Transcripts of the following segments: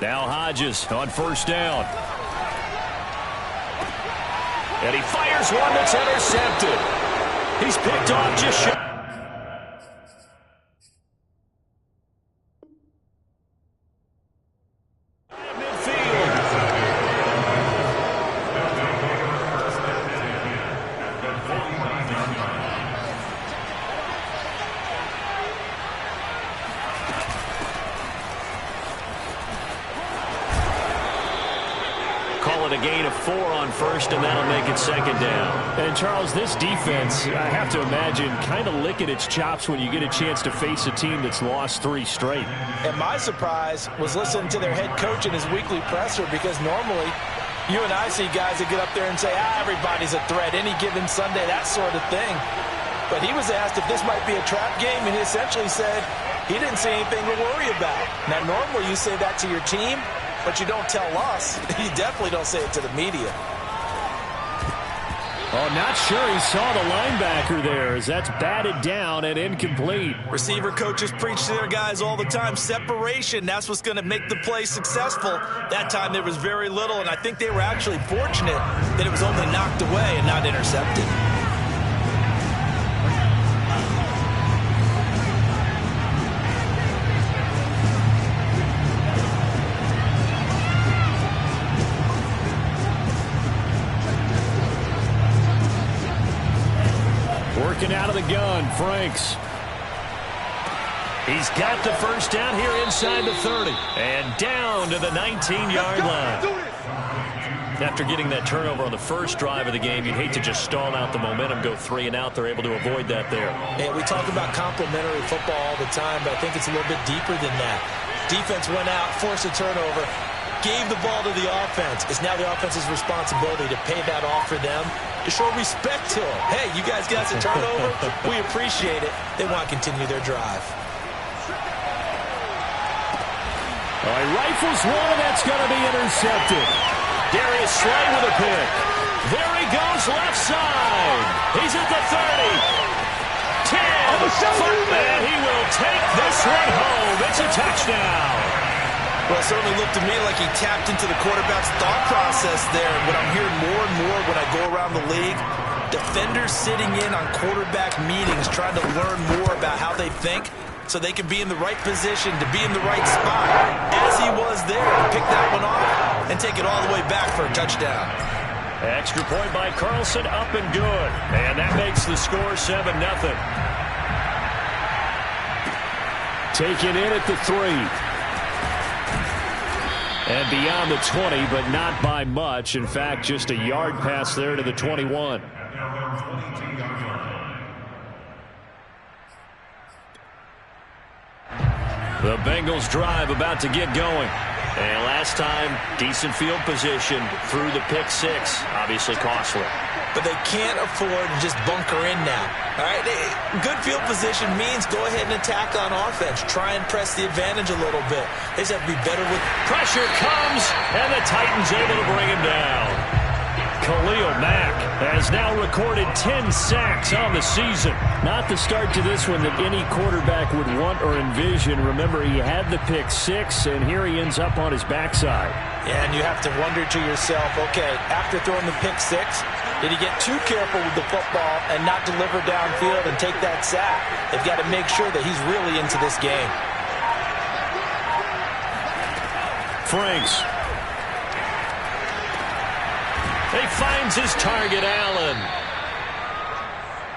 Now Hodges on first down. And he fires one that's intercepted. He's picked off just short. A gain of 4 on first, and that'll make it second down. And, Charles, this defense, I have to imagine, kind of licking its chops when you get a chance to face a team that's lost 3 straight. And my surprise was listening to their head coach in his weekly presser, because normally you and I see guys that get up there and say, everybody's a threat, any given Sunday, that sort of thing. But he was asked if this might be a trap game, and he essentially said he didn't see anything to worry about. Now, normally you say that to your team, but you don't tell us. You definitely don't say it to the media. Oh, not sure he saw the linebacker there as that's batted down and incomplete. Receiver coaches preach to their guys all the time. Separation, that's what's going to make the play successful. That time there was very little, and I think they were actually fortunate that it was only knocked away and not intercepted. Working out of the gun, Franks. He's got the first down here inside the 30. And down to the 19-yard line. After getting that turnover on the first drive of the game, you'd hate to just stall out the momentum, go 3 and out. They're able to avoid that there. Yeah, we talk about complementary football all the time, but I think it's a little bit deeper than that. Defense went out, forced a turnover, gave the ball to the offense. It's now the offense's responsibility to pay that off for them, to show respect to them. Hey, you guys got the turnover. We appreciate it. They want to continue their drive. Oh, he rifles one, and that's going to be intercepted. Darius Slay with a pick. There he goes left side. He's at the 30. 10. 5 man. He will take this one home. It's a touchdown. Well, it certainly looked to me like he tapped into the quarterback's thought process there. What I'm hearing more and more when I go around the league, defenders sitting in on quarterback meetings trying to learn more about how they think so they can be in the right position to be in the right spot. As he was there to pick that one off and take it all the way back for a touchdown. Extra point by Carlson, up and good. And that makes the score 7-0. Taken in at the 3. And beyond the 20, but not by much. In fact, just a yard pass there to the 21. The Bengals drive about to get going. And last time, decent field position through the pick 6. Obviously costly. But they can't afford to just bunker in now. All right, good field position means go ahead and attack on offense. Try and press the advantage a little bit. They just have to be better with pressure comes, and the Titans able to bring him down. Khalil Mack has now recorded 10 sacks on the season. Not the start to this one that any quarterback would want or envision. Remember, he had the pick 6, and here he ends up on his backside. Yeah, and you have to wonder to yourself, okay, after throwing the pick 6, did he get too careful with the football and not deliver downfield and take that sack? They've got to make sure that he's really into this game. Franks. He finds his target, Allen.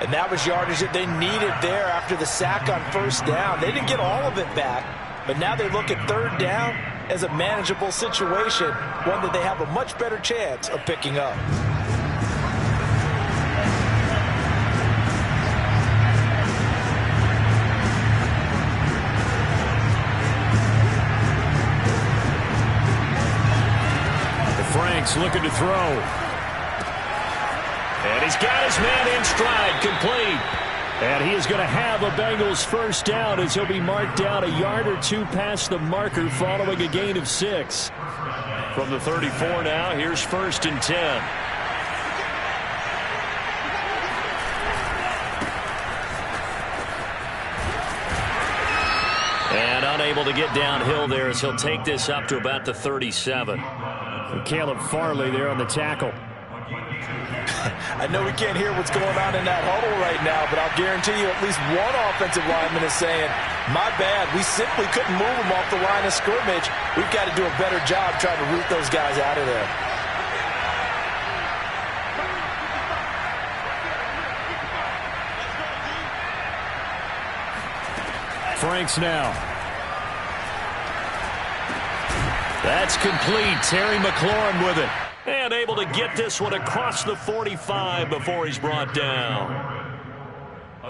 And that was yardage that they needed there after the sack on first down. They didn't get all of it back, but now they look at third down as a manageable situation, one that they have a much better chance of picking up. Franks looking to throw. And he's got his man in stride, complete. And he is going to have a Bengals first down as he'll be marked down a yard or 2 past the marker following a gain of 6. From the 34 now, here's 1st and 10. And unable to get downhill there as he'll take this up to about the 37. And Caleb Farley there on the tackle. I know we can't hear what's going on in that huddle right now, but I'll guarantee you at least one offensive lineman is saying, my bad, we simply couldn't move them off the line of scrimmage. We've got to do a better job trying to root those guys out of there. Franks now. That's complete. Terry McLaurin with it. And able to get this one across the 45 before he's brought down.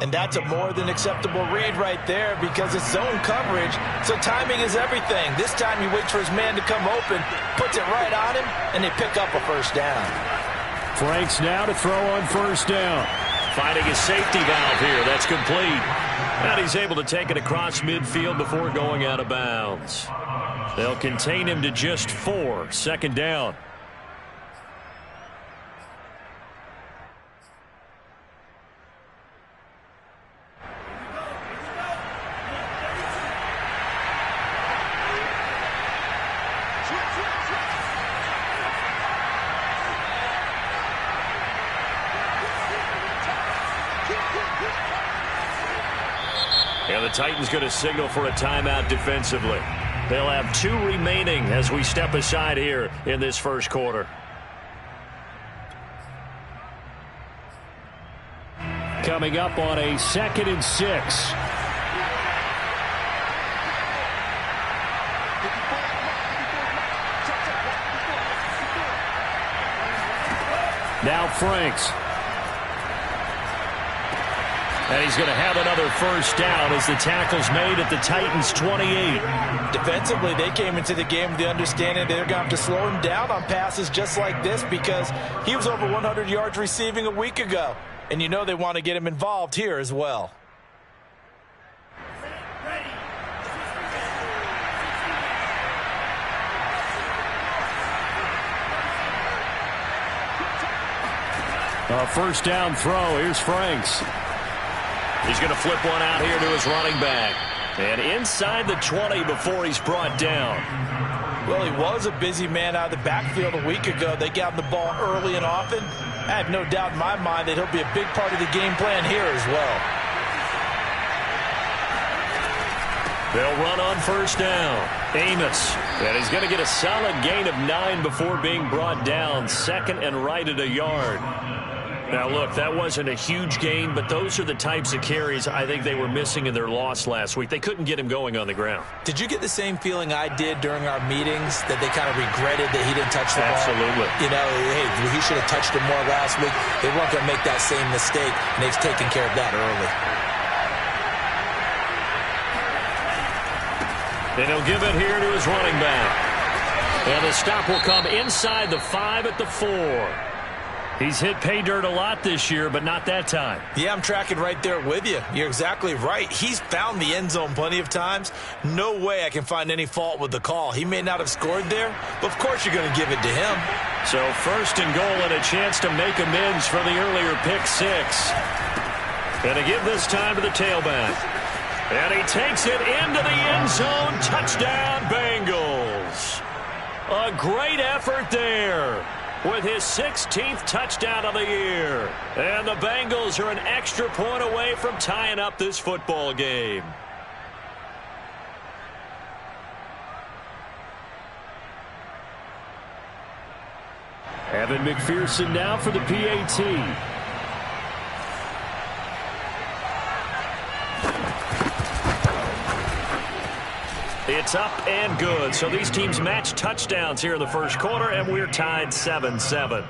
And that's a more than acceptable read right there because it's zone coverage, so timing is everything. This time he waits for his man to come open, puts it right on him, and they pick up a first down. Franks now to throw on first down. Finding his safety valve here. That's complete. And he's able to take it across midfield before going out of bounds. They'll contain him to just 4. Second down. And the Titans going to signal for a timeout defensively. They'll have 2 remaining as we step aside here in this first quarter. Coming up on a 2nd and 6. Now Franks. And he's going to have another first down as the tackle's made at the Titans' 28. Defensively, they came into the game with the understanding they're going to have to slow him down on passes just like this because he was over 100 yards receiving a week ago. And you know they want to get him involved here as well. A first down throw. Here's Franks. He's going to flip one out here to his running back. And inside the 20 before he's brought down. Well, he was a busy man out of the backfield a week ago. They got him the ball early and often. I have no doubt in my mind that he'll be a big part of the game plan here as well. They'll run on first down. Amos. And he's going to get a solid gain of 9 before being brought down. Second and right at a yard. Now, look, that wasn't a huge gain, but those are the types of carries I think they were missing in their loss last week. They couldn't get him going on the ground. Did you get the same feeling I did during our meetings, that they kind of regretted that he didn't touch the ball? Absolutely. You know, hey, he should have touched it more last week. They weren't going to make that same mistake, and they've taken care of that early. And he'll give it here to his running back. And the stop will come inside the 5 at the 4. He's hit pay dirt a lot this year, but not that time. Yeah, I'm tracking right there with you. You're exactly right. He's found the end zone plenty of times. No way I can find any fault with the call. He may not have scored there, but of course you're going to give it to him. So first and goal and a chance to make amends for the earlier pick 6. And to give this time to the tailback. And he takes it into the end zone. Touchdown, Bengals. A great effort there with his 16th touchdown of the year. And the Bengals are an extra point away from tying up this football game. Evan McPherson now for the PAT. It's up and good. So these teams match touchdowns here in the first quarter, and we're tied 7-7.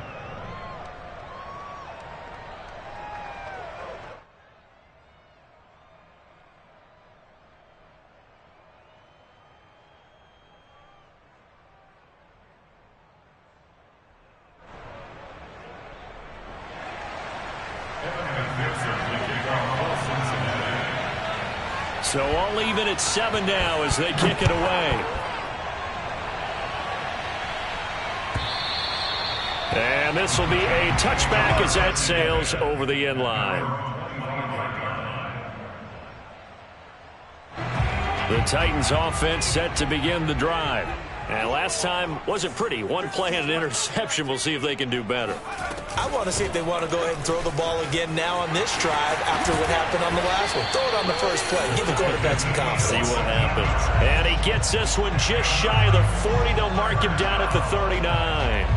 So all even at 7 now as they kick it away. And this will be a touchback as that sails over the end line. The Titans offense set to begin the drive. And last time wasn't pretty. One play and an interception. We'll see if they can do better. I want to see if they want to go ahead and throw the ball again now on this drive after what happened on the last one. Throw it on the first play. Give the quarterback some confidence. See what happens. And he gets this one just shy of the 40. They'll mark him down at the 39.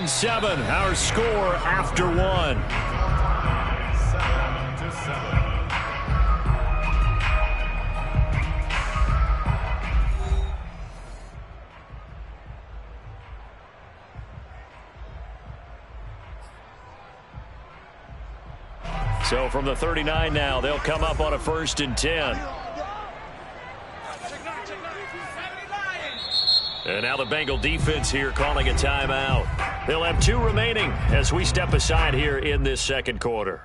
Seven, our score after one. 7-7. So from the 39 now, they'll come up on a 1st and 10. And now the Bengal defense here calling a timeout. They'll have 2 remaining as we step aside here in this second quarter.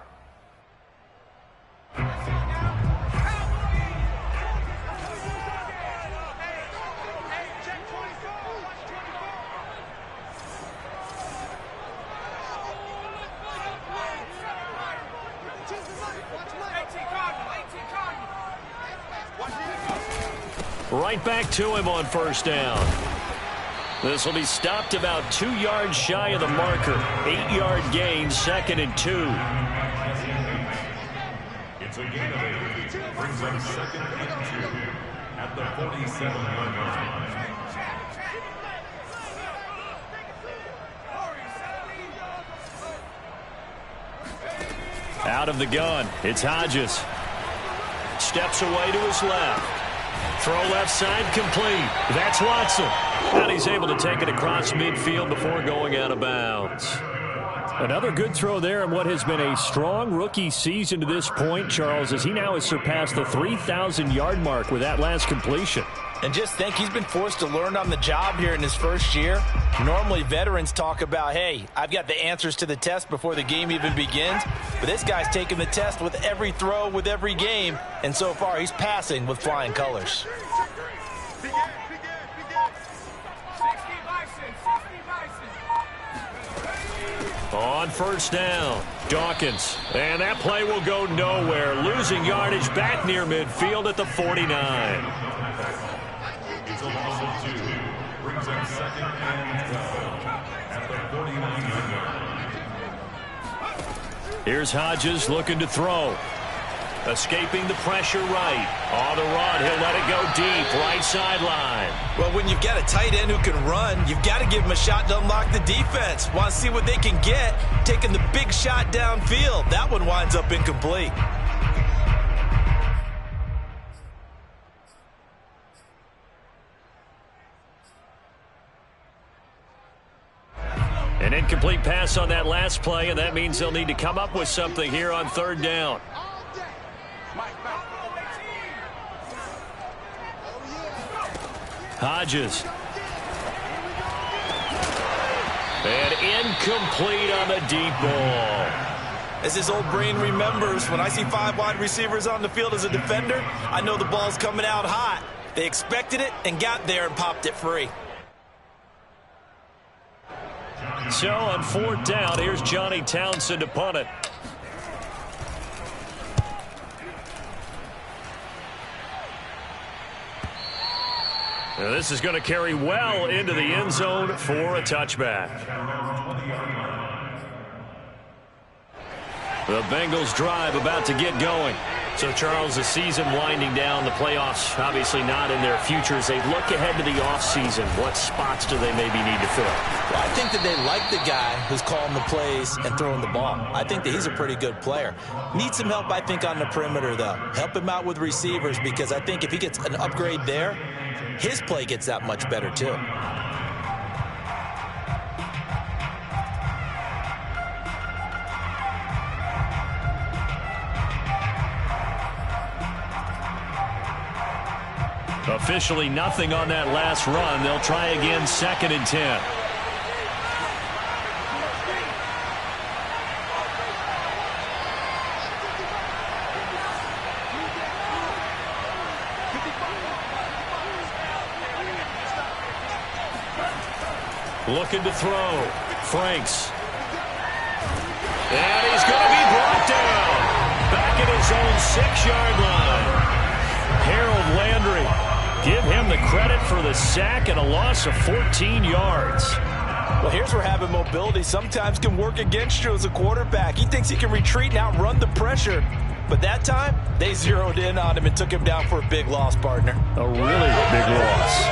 Right back to him on 1st down. This will be stopped about 2 yards shy of the marker. 8-yard gain, 2nd and 2. It's a gain of 8. Brings up 2nd and 2 at the 47-yard line. Out of the gun, it's Hodges. Steps away to his left. Throw left side complete. That's Watson. And he's able to take it across midfield before going out of bounds. Another good throw there in what has been a strong rookie season to this point, Charles, as he now has surpassed the 3,000-yard mark with that last completion. And just think, he's been forced to learn on the job here in his first year. Normally, veterans talk about, hey, I've got the answers to the test before the game even begins. But this guy's taking the test with every throw, with every game. And so far, he's passing with flying colors. On 1st down, Dawkins. And that play will go nowhere. Losing yardage back near midfield at the 49. It's a loss of 2. Brings up 2nd and 12 at the 49-yard line. Here's Hodges looking to throw. Escaping the pressure right. On the run, he'll let it go deep, right sideline. Well, when you've got a tight end who can run, you've got to give him a shot to unlock the defense. Want to see what they can get, taking the big shot downfield. That one winds up incomplete. An incomplete pass on that last play, and that means they'll need to come up with something here on 3rd down. Hodges. And incomplete on the deep ball. As his old brain remembers, when I see 5 wide receivers on the field as a defender, I know the ball's coming out hot. They expected it and got there and popped it free. So on 4th down, here's Johnny Townsend to punt it. Now this is going to carry well into the end zone for a touchback. The Bengals drive about to get going. So, Charles, the season winding down, the playoffs obviously not in their future. As they look ahead to the offseason, what spots do they maybe need to fill? Well, I think that they like the guy who's calling the plays and throwing the ball. I think that he's a pretty good player. Needs some help, I think, on the perimeter, though. Help him out with receivers, because I think if he gets an upgrade there, his play gets that much better, too. Officially nothing on that last run. They'll try again, 2nd and 10. Looking to throw. Franks. And he's going to be brought down. Back at his own 6-yard line. Harold Landry. Give him the credit for the sack and a loss of 14 yards. Well, here's where having mobility sometimes can work against you as a quarterback. He thinks he can retreat and outrun the pressure. But that time, they zeroed in on him and took him down for a big loss, partner. A really big loss.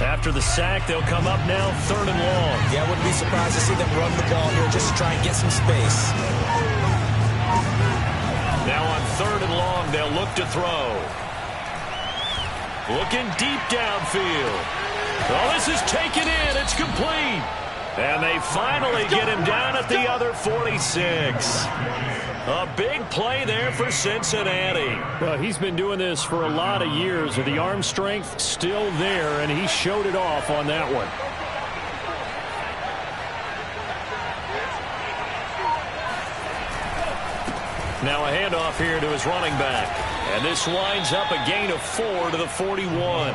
After the sack, they'll come up now 3rd and long. Yeah, I wouldn't be surprised to see them run the ball here just to try and get some space. Now on 3rd and long, they'll look to throw. Looking deep downfield. Oh, this is taken in. It's complete. And they finally get him down at the other 46. A big play there for Cincinnati. Well, he's been doing this for a lot of years with the arm strength still there, and he showed it off on that one. Now a handoff here to his running back. And this winds up a gain of 4 to the 41.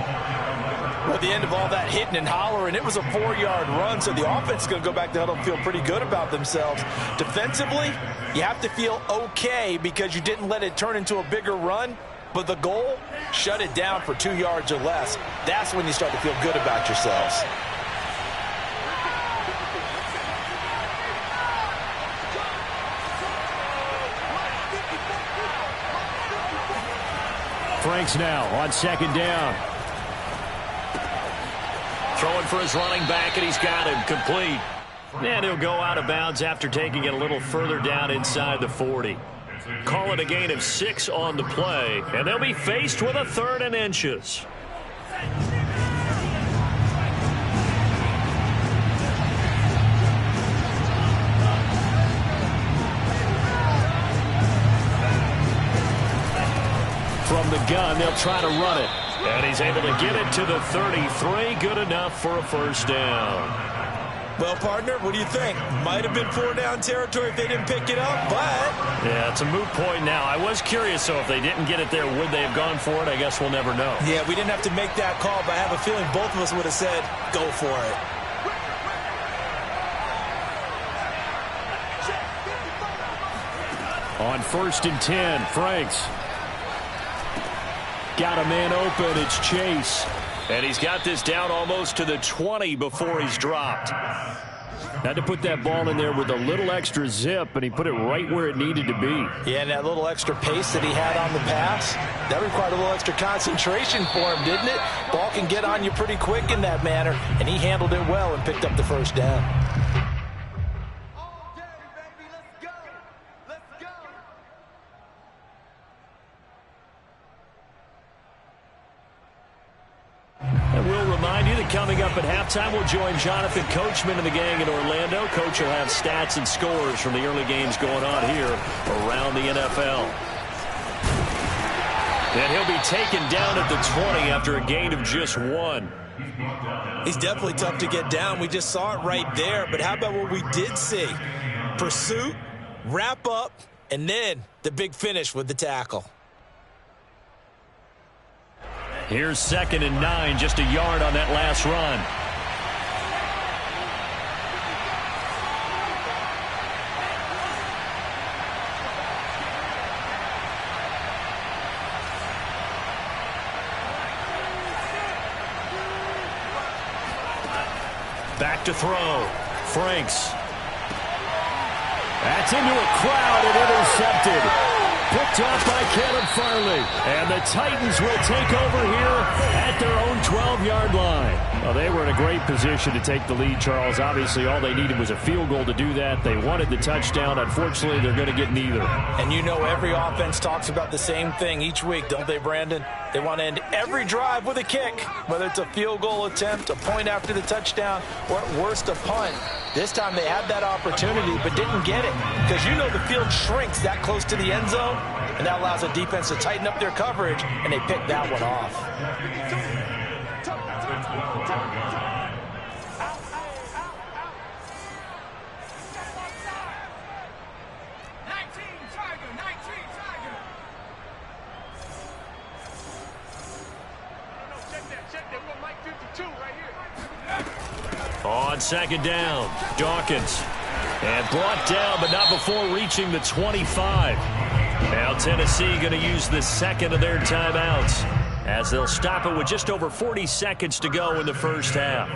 Well, at the end of all that hitting and hollering, it was a 4-yard run, so the offense is going to go back to huddle and feel pretty good about themselves. Defensively, you have to feel okay because you didn't let it turn into a bigger run, but the goal, shut it down for 2 yards or less. That's when you start to feel good about yourselves. Franks now on 2nd down. Throwing for his running back, and he's got him complete. And he'll go out of bounds after taking it a little further down inside the 40. Call it a gain of 6 on the play, and they'll be faced with a 3rd and inches. From the gun, they'll try to run it. And he's able to get it to the 33. Good enough for a 1st down. Well, partner, what do you think? Might have been 4-down territory if they didn't pick it up, but... Yeah, it's a moot point now. I was curious, so if they didn't get it there, would they have gone for it? I guess we'll never know. Yeah, we didn't have to make that call, but I have a feeling both of us would have said, go for it. On 1st and 10, Franks. Got a man open. It's Chase. And he's got this down almost to the 20 before he's dropped. Had to put that ball in there with a little extra zip, and he put it right where it needed to be. Yeah, and that little extra pace that he had on the pass, that required a little extra concentration for him, didn't it? Ball can get on you pretty quick in that manner, and he handled it well and picked up the 1st down. Coming up at halftime, we'll join Jonathan Coachman and the gang in Orlando. Coach will have stats and scores from the early games going on here around the NFL. And he'll be taken down at the 20 after a gain of just 1. He's definitely tough to get down. We just saw it right there. But how about what we did see? Pursuit, wrap up, and then the big finish with the tackle. Here's 2nd and 9, just a yard on that last run. Back to throw. Franks. That's into a crowd and intercepted. Picked off by Caleb Farley. And the Titans will take over here at their own 12-yard line. Well, they were in a great position to take the lead, Charles. Obviously, all they needed was a field goal to do that. They wanted the touchdown. Unfortunately, they're going to get neither. And you know every offense talks about the same thing each week, don't they, Brandon? They want to end every drive with a kick, whether it's a field goal attempt, a point after the touchdown, or at worst, a punt. This time they had that opportunity but didn't get it because you know the field shrinks that close to the end zone, and that allows the defense to tighten up their coverage, and they picked that one off. On second down, Dawkins. And brought down, but not before reaching the 25. Now Tennessee going to use the second of their timeouts as they'll stop it with just over 40 seconds to go in the first half.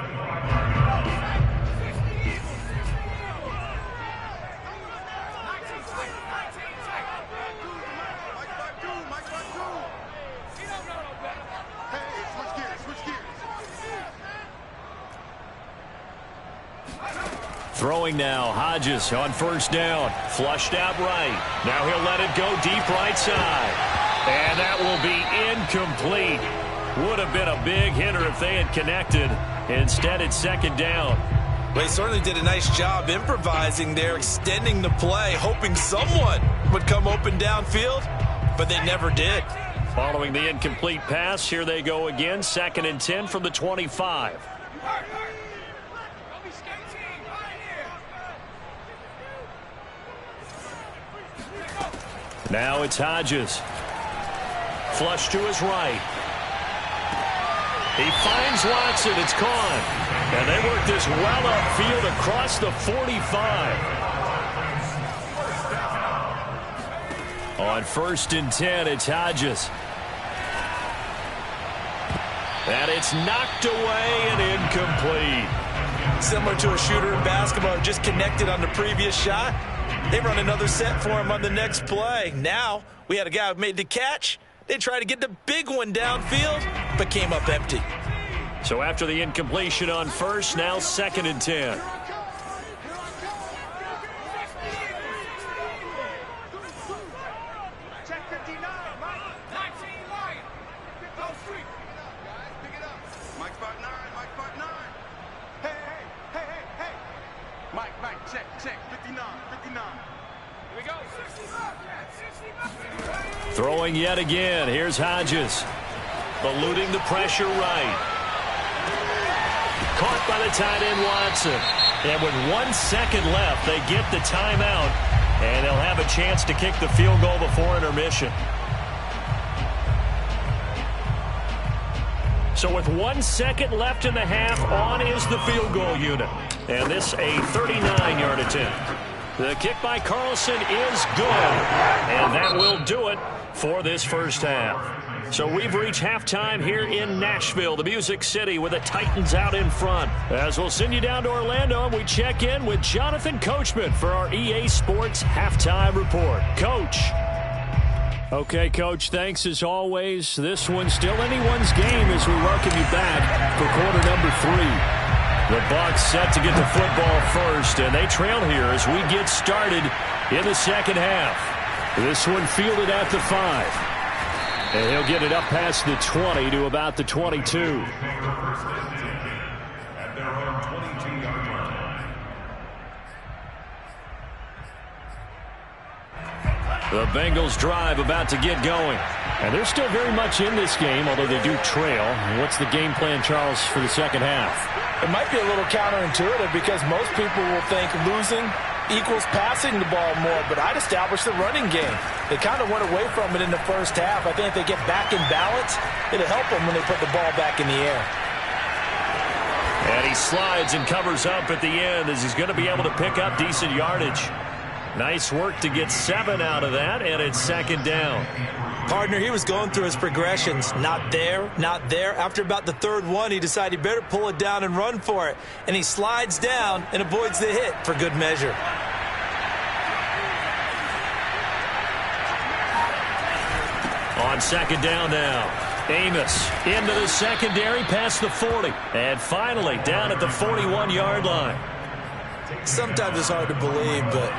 Throwing now, Hodges on first down. Flushed out right. Now he'll let it go deep right side. And that will be incomplete. Would have been a big hitter if they had connected. Instead, it's second down. They certainly did a nice job improvising there, extending the play, hoping someone would come open downfield, but they never did. Following the incomplete pass, here they go again. 2nd and 10 from the 25. Now it's Hodges. Flush to his right. He finds Watson. It's gone. And they work this well upfield across the 45. On 1st and 10, it's Hodges. And it's knocked away and incomplete. Similar to a shooter in basketball who just connected on the previous shot. They run another set for him on the next play. Now, we had a guy who made the catch. They tried to get the big one downfield, but came up empty. So after the incompletion on 1st, now 2nd and 10. Throwing yet again. Here's Hodges. Eluding the pressure right. Caught by the tight end Watson. And with 1 second left, they get the timeout. And they'll have a chance to kick the field goal before intermission. So with 1 second left in the half, on is the field goal unit. And this a 39-yard attempt. The kick by Carlson is good. And that will do it for this first half. So we've reached halftime here in Nashville, the Music City, with the Titans out in front. As we'll send you down to Orlando, and we check in with Jonathan Coachman for our EA Sports Halftime Report. Coach. Okay, Coach, thanks as always. This one's still anyone's game as we welcome you back for quarter number 3. The Bucs set to get the football first, and they trail here as we get started in the second half. This one fielded at the 5. And he'll get it up past the 20 to about the 22. At their own 22-yard line. The Bengals drive about to get going. And they're still very much in this game, although they do trail. What's the game plan, Charles, for the second half? It might be a little counterintuitive because most people will think losing equals passing the ball more, but I'd establish the running game. They kind of went away from it in the first half. I think if they get back in balance, it'll help them when they put the ball back in the air. And he slides and covers up at the end as he's going to be able to pick up decent yardage. Nice work to get 7 out of that, and it's second down. Partner, he was going through his progressions. Not there, not there. After about the third one, he decided he better pull it down and run for it. And he slides down and avoids the hit for good measure. On second down now. Amos into the secondary past the 40. And finally down at the 41-yard line. Sometimes it's hard to believe, but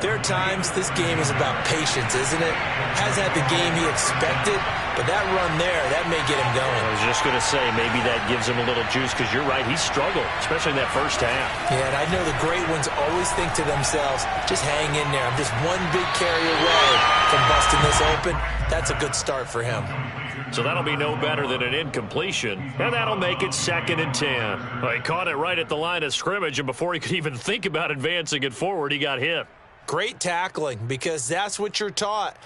there are times this game is about patience, isn't it? Has had the game he expected, but that run there, that may get him going. I was just going to say, maybe that gives him a little juice because you're right, he struggled, especially in that first half. Yeah, and I know the great ones always think to themselves, just hang in there. I'm just one big carry away from busting this open. That's a good start for him. So that'll be no better than an incompletion, and that'll make it second and 10. Well, he caught it right at the line of scrimmage, and before he could even think about advancing it forward, he got hit. Great tackling, because that's what you're taught.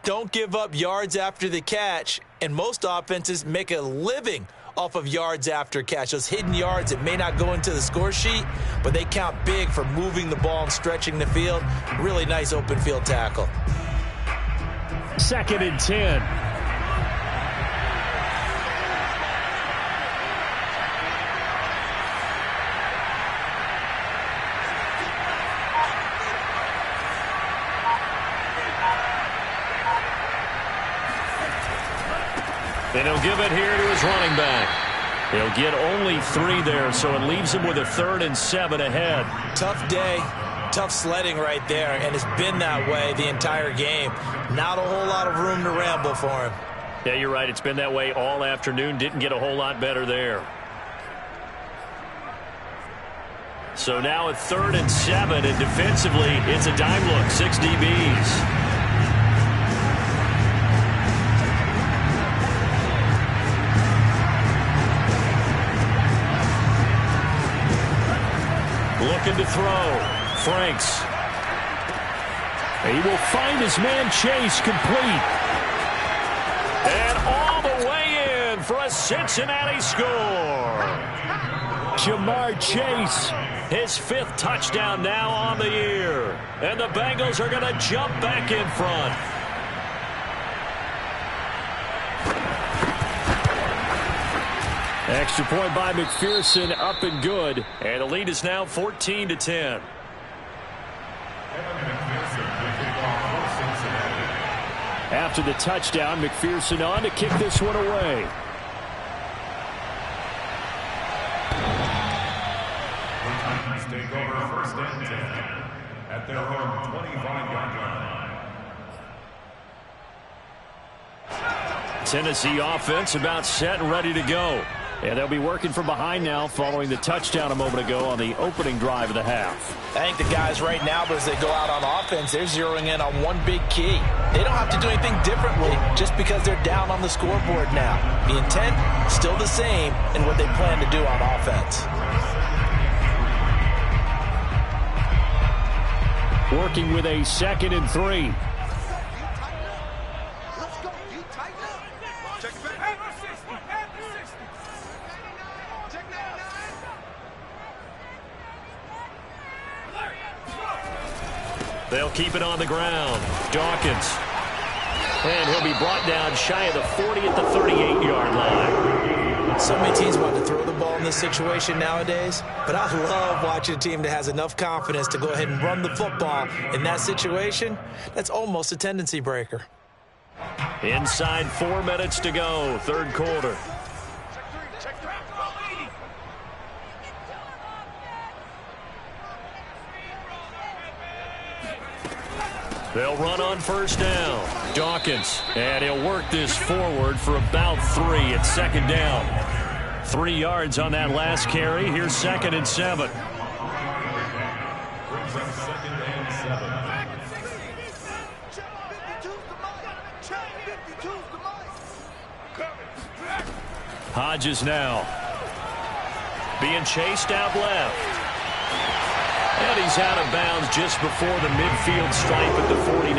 Don't give up yards after the catch, and most offenses make a living off of yards after catch. Those hidden yards that may not go into the score sheet, but they count big for moving the ball and stretching the field. Really nice open field tackle. 2nd and 10. And he'll give it here to his running back. He'll get only 3 there, so it leaves him with a 3rd and 7 ahead. Tough day, tough sledding right there, and it's been that way the entire game. Not a whole lot of room to ramble for him. Yeah, you're right. It's been that way all afternoon. Didn't get a whole lot better there. So now at 3rd and 7, and defensively, it's a dime look. 6 DBs. Looking to throw. Franks. He will find his man Chase complete. And all the way in for a Cincinnati score. Jamar Chase, his 5th touchdown now on the year. And the Bengals are going to jump back in front. Extra point by McPherson, up and good. And the lead is now 14-10. After the touchdown, McPherson on to kick this one away. Take over 1st and 10 at their own 25-yard line. Tennessee offense about set and ready to go. And they'll be working from behind now following the touchdown a moment ago on the opening drive of the half. I think the guys right now, as they go out on offense, they're zeroing in on one big key. They don't have to do anything differently just because they're down on the scoreboard now. The intent, still the same in what they plan to do on offense. Working with a 2nd and 3. They'll keep it on the ground. Dawkins. And he'll be brought down shy of the 40 at the 38-yard line. So many teams want to throw the ball in this situation nowadays, but I love watching a team that has enough confidence to go ahead and run the football in that situation. That's almost a tendency breaker. Inside 4 minutes to go, 3rd quarter. They'll run on 1st down. Dawkins, and he'll work this forward for about 3 at 2nd down. 3 yards on that last carry. Here's 2nd and 7. Hodges now. Being chased out left. And he's out of bounds just before the midfield stripe at the 49.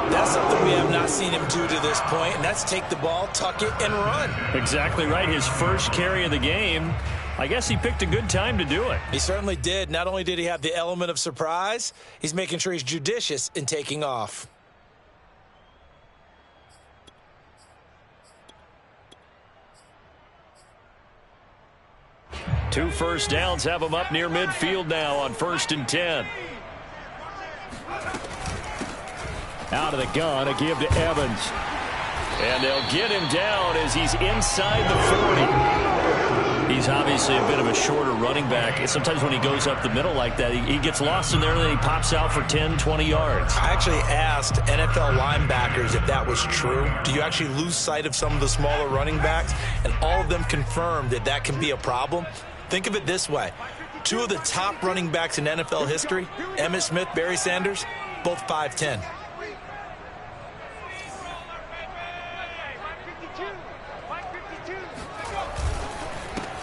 That's something we have not seen him do to this point, and that's take the ball, tuck it, and run. Exactly right. His first carry of the game. I guess he picked a good time to do it. He certainly did. Not only did he have the element of surprise, he's making sure he's judicious in taking off. Two first downs have him up near midfield now on 1st and 10. Out of the gun, a give to Evans. And they'll get him down as he's inside the 40. He's obviously a bit of a shorter running back. Sometimes when he goes up the middle like that, he gets lost in there and then he pops out for 10, 20 yards. I actually asked NFL linebackers if that was true. Do you actually lose sight of some of the smaller running backs? And all of them confirmed that that can be a problem. Think of it this way. 2 of the top running backs in NFL history, Emmitt Smith, Barry Sanders, both 5'10".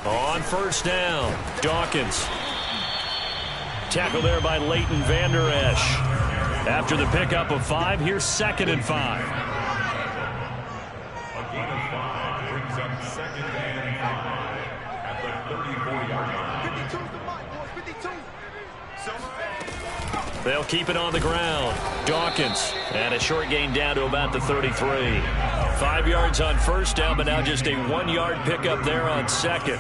On 1st down, Dawkins. Tackle there by Leighton Vander Esch. After the pickup of 5, here's 2nd and 5. A gain of 5 brings up 2nd and They'll keep it on the ground. Dawkins, and a short gain down to about the 33. 5 yards on first down, but now just a 1-yard pickup there on second.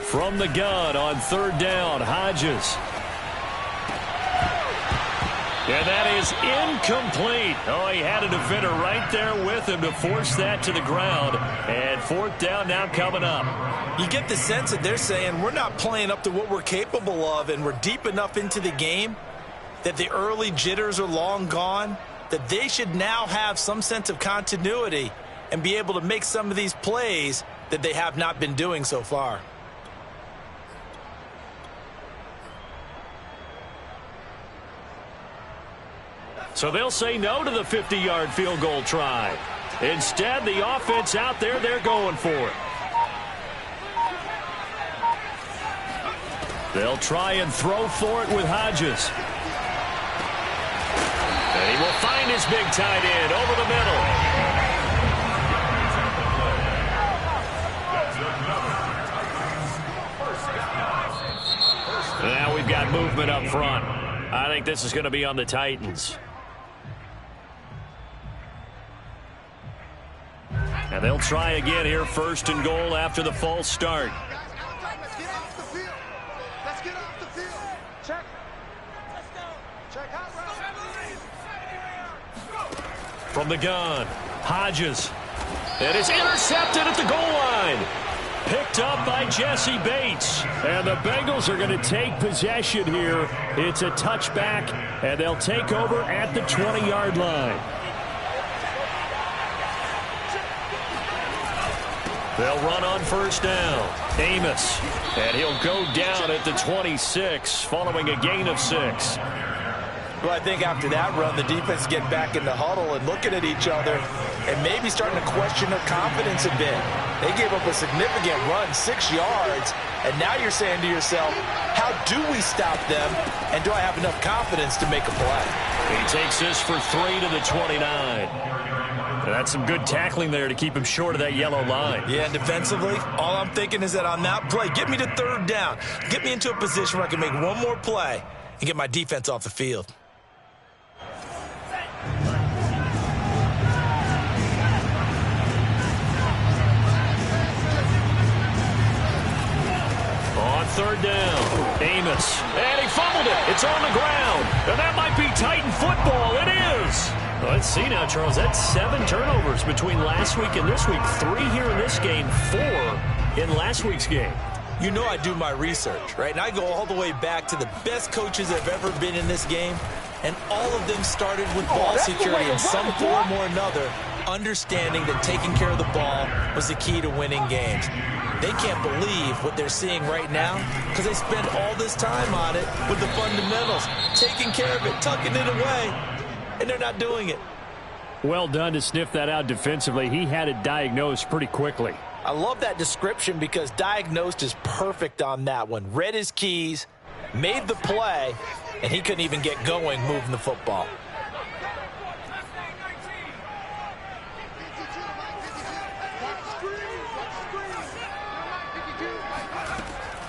From the gun on third down, Hodges. And that is incomplete. Oh, he had a defender right there with him to force that to the ground. And fourth down now coming up. You get the sense that they're saying we're not playing up to what we're capable of, and we're deep enough into the game that the early jitters are long gone, that they should now have some sense of continuity and be able to make some of these plays that they have not been doing so far. So they'll say no to the 50-yard field goal try. Instead, the offense out there, they're going for it. They'll try and throw for it with Hodges. And he will find his big tight end over the middle. Now we've got movement up front. I think this is going to be on the Titans. And they'll try again here, first and goal after the false start. Let's get off the field. Let's get off the field. Check. Let's go. Check out route. From the gun, Hodges. It is intercepted at the goal line. Picked up by Jesse Bates. And the Bengals are going to take possession here. It's a touchback, and they'll take over at the 20-yard line. They'll run on first down. Amos. And he'll go down at the 26 following a gain of 6. Well, I think after that run, the defense get back in the huddle and looking at each other and maybe starting to question their confidence a bit. They gave up a significant run, 6 yards, and now you're saying to yourself, how do we stop them, and do I have enough confidence to make a play? He takes this for 3 to the 29. That's some good tackling there to keep him short of that yellow line. Yeah, and defensively, all I'm thinking is that on that play, get me to third down. Get me into a position where I can make one more play and get my defense off the field. On third down, Amos. And he fumbled it. It's on the ground. And that might be Titan football. It is. Let's see now, Charles. That's 7 turnovers between last week and this week. 3 here in this game, 4 in last week's game. You know I do my research, right? And I go all the way back to the best coaches that have ever been in this game. And all of them started with ball security in some form or another, understanding that taking care of the ball was the key to winning games. They can't believe what they're seeing right now because they spent all this time on it with the fundamentals, taking care of it, tucking it away, and they're not doing it. Well done to sniff that out defensively. He had it diagnosed pretty quickly. I love that description because diagnosed is perfect on that one. Read his keys, made the play, and he couldn't even get going moving the football.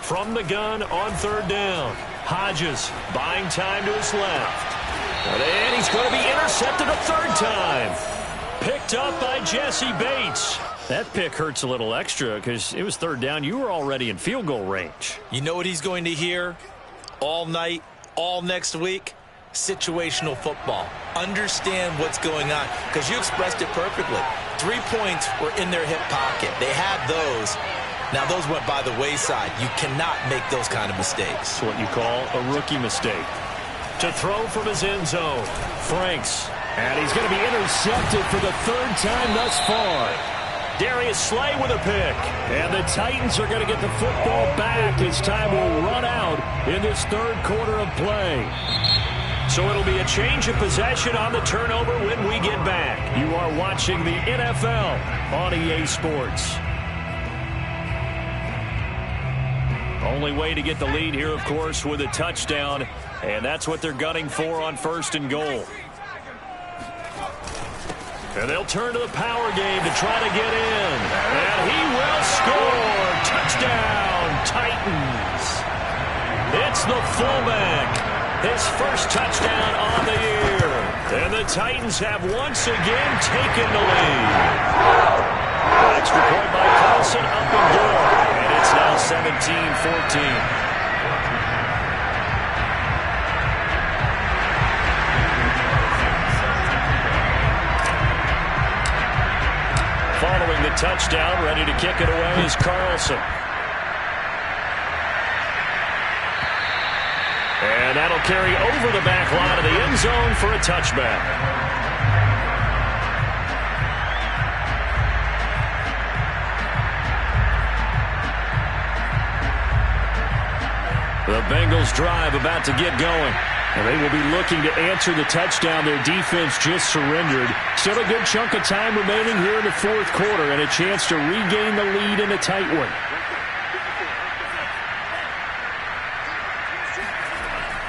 From the gun on third down, Hodges buying time to his left. And he's going to be intercepted a third time. Picked up by Jesse Bates. That pick hurts a little extra because it was third down. You were already in field goal range. You know what he's going to hear all night, all next week? Situational football. Understand what's going on because you expressed it perfectly. 3 points were in their hip pocket. They had those. Now, those went by the wayside. You cannot make those kind of mistakes. It's what you call a rookie mistake. To throw from his end zone, Franks. And he's going to be intercepted for the 3rd time thus far. Darius Slay with a pick. And the Titans are going to get the football back as time will run out in this 3rd quarter of play. So it'll be a change of possession on the turnover when we get back. You are watching the NFL on EA Sports. Only way to get the lead here, of course, with a touchdown, and that's what they're gunning for on 1st and goal. And they'll turn to the power game to try to get in. And he will score. Touchdown, Titans. It's the fullback. His first touchdown on the year. And the Titans have once again taken the lead. Extra point by Carlson, up and good. And it's now 17-14. Following the touchdown, ready to kick it away is Carlson. And that'll carry over the back line of the end zone for a touchback. The Bengals drive about to get going. And they will be looking to answer the touchdown their defense just surrendered. Still a good chunk of time remaining here in the 4th quarter and a chance to regain the lead in a tight one.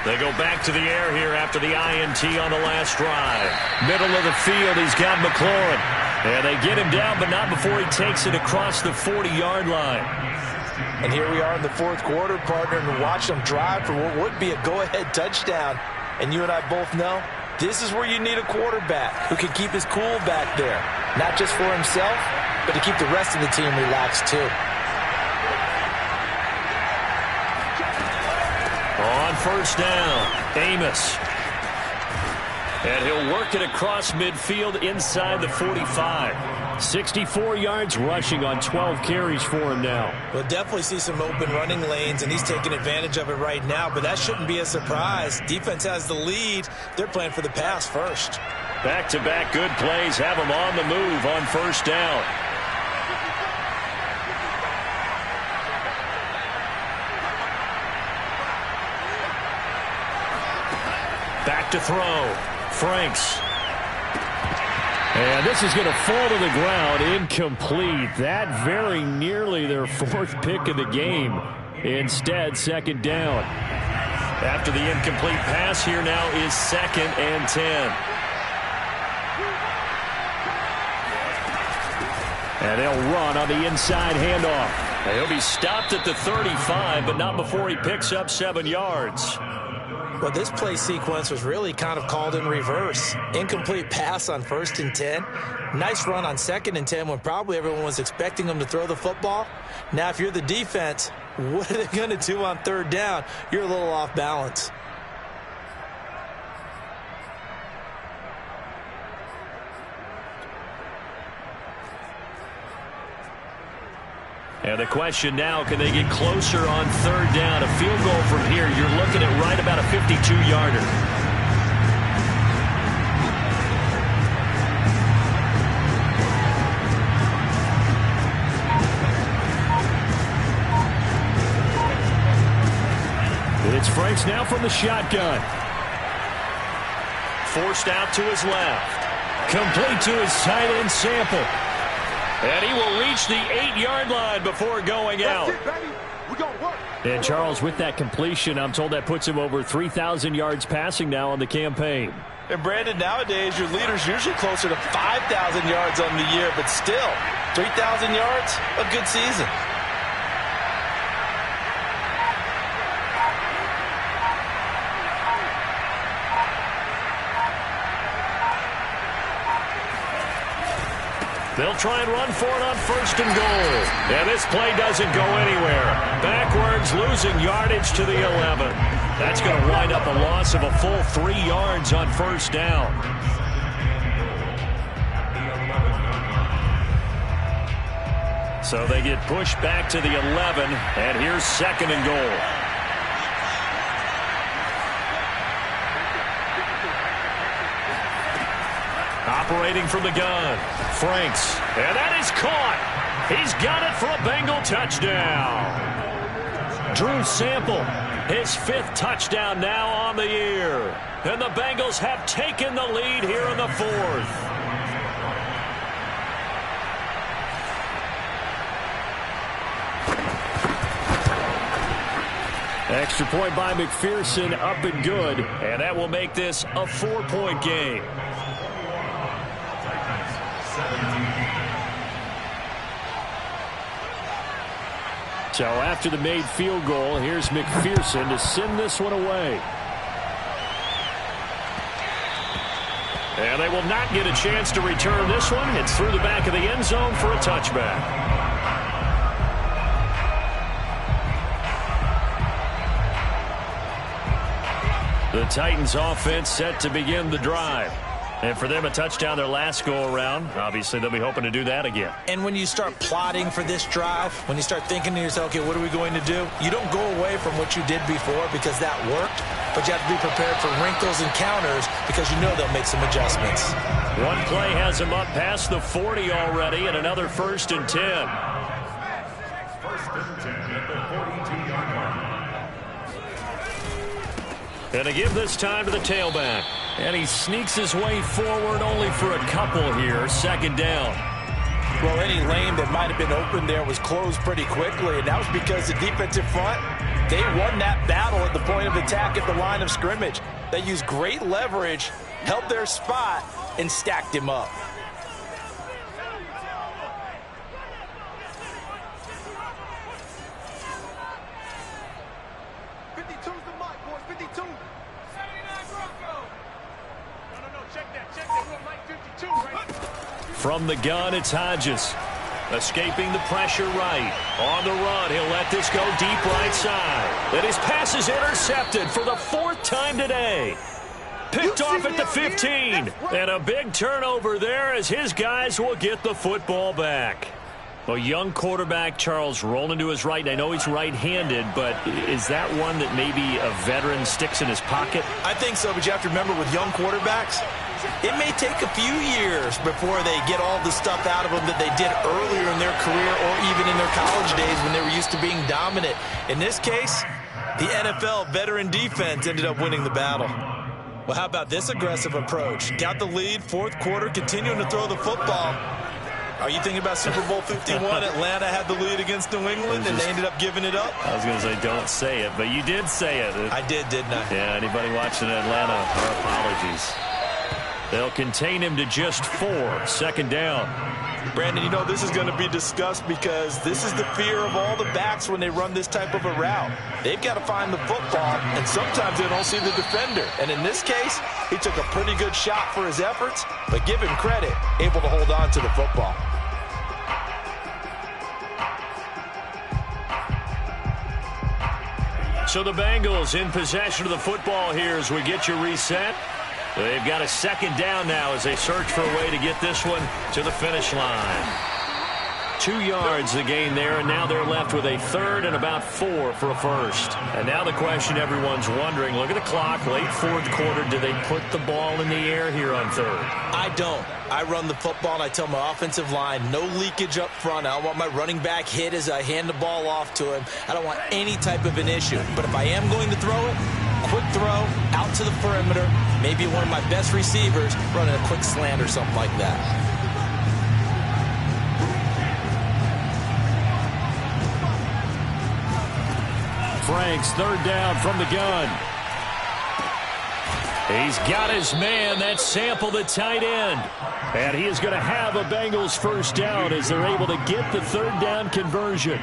They go back to the air here after the INT on the last drive. Middle of the field, he's got McLaurin. And they get him down, but not before he takes it across the 40-yard line. And here we are in the 4th quarter, partner, and watch them drive for what would be a go-ahead touchdown. And you and I both know this is where you need a quarterback who can keep his cool back there. Not just for himself, but to keep the rest of the team relaxed too. On 1st down, Amos. And he'll work it across midfield inside the 45. 64 yards rushing on 12 carries for him now. We'll definitely see some open running lanes, and he's taking advantage of it right now, but that shouldn't be a surprise. Defense has the lead. They're playing for the pass first. Back-to-back good plays have him on the move on 1st down. Back to throw. Franks. And this is going to fall to the ground, incomplete. That very nearly their 4th pick of the game. Instead, 2nd down. After the incomplete pass, here now is 2nd and 10. And they'll run on the inside handoff. He'll be stopped at the 35, but not before he picks up 7 yards. Well, this play sequence was really kind of called in reverse. Incomplete pass on 1st and 10. Nice run on 2nd and 10 when probably everyone was expecting them to throw the football. Now, if you're the defense, what are they going to do on 3rd down? You're a little off balance. And the question now, can they get closer on 3rd down? A field goal from here, you're looking at right about a 52-yarder. It's Franks now from the shotgun. Forced out to his left. Complete to his tight end Sample. And he will reach the 8-yard line before going out. That's it, baby. We're going to work. And Charles, with that completion, I'm told that puts him over 3,000 yards passing now on the campaign. And Brandon, nowadays your leader's usually closer to 5,000 yards on the year, but still, 3,000 yards, a good season. They'll try and run for it on 1st and goal. And this play doesn't go anywhere. Backwards, losing yardage to the 11. That's going to wind up a loss of a full 3 yards on 1st down. So they get pushed back to the 11, and here's 2nd and goal. Operating from the gun, Franks, and that is caught. He's got it for a Bengal touchdown. Drew Sample, his 5th touchdown now on the year. And the Bengals have taken the lead here in the 4th. Extra point by McPherson, up and good. And that will make this a 4-point game. So after the made field goal, here's McPherson to send this one away. And they will not get a chance to return this one. It's through the back of the end zone for a touchback. The Titans offense set to begin the drive. And for them, a touchdown their last go-around. Obviously, they'll be hoping to do that again. And when you start plotting for this drive, when you start thinking to yourself, okay, what are we going to do? You don't go away from what you did before because that worked, but you have to be prepared for wrinkles and counters because you know they'll make some adjustments. One play has them up past the 40 already, and another 1st and 10. 1st and 10 at the 42-yard line. And to give this time to the tailback. And he sneaks his way forward only for a couple here. 2nd down. Well, any lane that might have been open there was closed pretty quickly, and that was because the defensive front, they won that battle at the point of attack at the line of scrimmage. They used great leverage, held their spot, and stacked him up. From the gun, it's Hodges. Escaping the pressure right. On the run, he'll let this go deep right side. And his pass is intercepted for the 4th time today. Picked off at the 15. And a big turnover there as his guys will get the football back. A young quarterback, Charles, rolling to his right. I know he's right-handed, but is that one that maybe a veteran sticks in his pocket? I think so, but you have to remember with young quarterbacks, it may take a few years before they get all the stuff out of them that they did earlier in their career or even in their college days when they were used to being dominant. In this case, the NFL veteran defense ended up winning the battle. Well, how about this aggressive approach? Got the lead, 4th quarter, continuing to throw the football. Are you thinking about Super Bowl 51? Atlanta had the lead against New England, and they ended up giving it up? I was going to say, don't say it, but you did say it. I did, didn't I? Yeah, anybody watching Atlanta, our apologies. They'll contain him to just 4. 2nd down. Brandon, you know, this is going to be discussed because this is the fear of all the backs when they run this type of a route. They've got to find the football, and sometimes they don't see the defender. And in this case, he took a pretty good shot for his efforts, but give him credit, able to hold on to the football. So the Bengals in possession of the football here as we get you reset. They've got a 2nd down now as they search for a way to get this one to the finish line. 2 yards the gain there, and now they're left with a 3rd and about 4 for a 1st. And now the question everyone's wondering, look at the clock, late 4th quarter, do they put the ball in the air here on 3rd? I don't. I run the football, and I tell my offensive line, no leakage up front. I don't want my running back hit as I hand the ball off to him. I don't want any type of an issue. But if I am going to throw it, quick throw out to the perimeter, maybe one of my best receivers running a quick slant or something like that. Franks, 3rd down from the gun. He's got his man. That's Sample, the tight end. And he is going to have a Bengals 1st down as they're able to get the 3rd down conversion.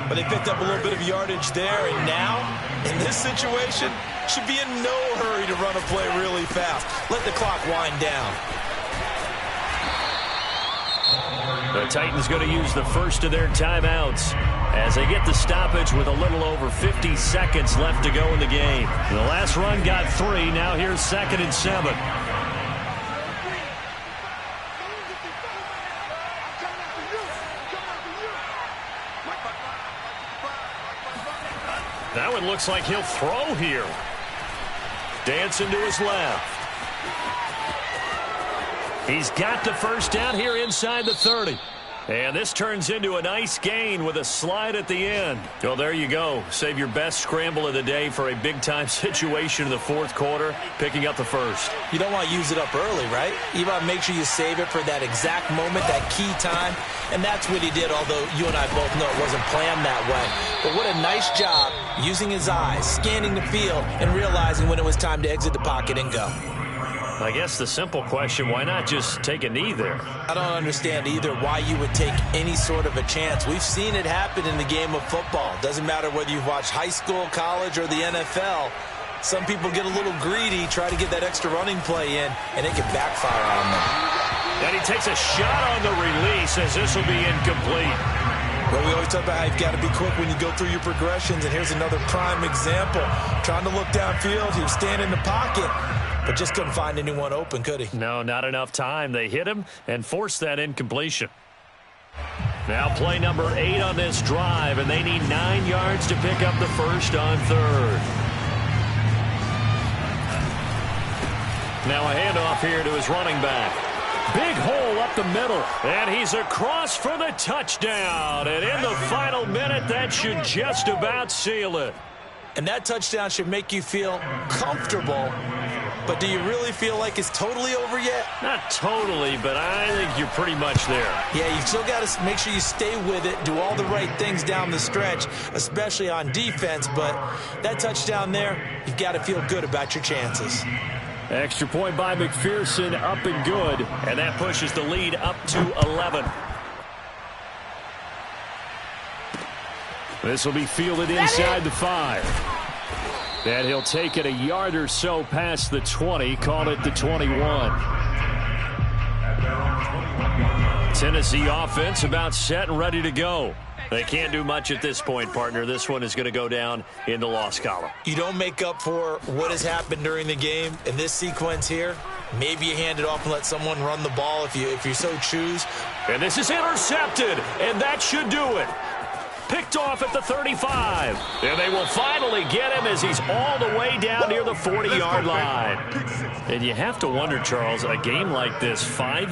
But they picked up a little bit of yardage there, and now, in this situation, should be in no hurry to run a play really fast. Let the clock wind down. The Titans going to use the first of their timeouts as they get the stoppage with a little over 50 seconds left to go in the game. The last run got 3. Now here's 2nd and 7. That one looks like he'll throw here. Dancing to his left. He's got the 1st down here inside the 30. And this turns into a nice gain with a slide at the end. Well, there you go. Save your best scramble of the day for a big-time situation in the fourth quarter, picking up the first. You don't want to use it up early, right? You want to make sure you save it for that exact moment, that key time. And that's what he did, although you and I both know it wasn't planned that way. But what a nice job using his eyes, scanning the field, and realizing when it was time to exit the pocket and go. I guess the simple question, why not just take a knee there? I don't understand either why you would take any sort of a chance. We've seen it happen in the game of football. Doesn't matter whether you've watched high school, college, or the NFL. Some people get a little greedy, try to get that extra running play in, and it can backfire on them. And he takes a shot on the release as this will be incomplete. Well, we always talk about how you've got to be quick when you go through your progressions, and here's another prime example. Trying to look downfield, he was standing in the pocket, but just couldn't find anyone open, could he? No, not enough time. They hit him and forced that incompletion. Now play number 8 on this drive, and they need 9 yards to pick up the first on third. Now a handoff here to his running back. Big hole up the middle, and he's across for the touchdown. And in the final minute, that should just about seal it. And that touchdown should make you feel comfortable. But do you really feel like it's totally over yet? Not totally, but I think you're pretty much there. Yeah, you still got to make sure you stay with it, do all the right things down the stretch, especially on defense. But that touchdown there, you've got to feel good about your chances. Extra point by McPherson, up and good. And that pushes the lead up to 11. This will be fielded inside the 5. And he'll take it a yard or so past the 20, call it the 21. Tennessee offense about set and ready to go. They can't do much at this point, partner. This one is going to go down in the loss column. You don't make up for what has happened during the game in this sequence here. Maybe you hand it off and let someone run the ball if you so choose. And this is intercepted, and that should do it. Picked off at the 35. And they will finally get him as he's all the way down near the 40-yard line. And you have to wonder, Charles, a game like this, 5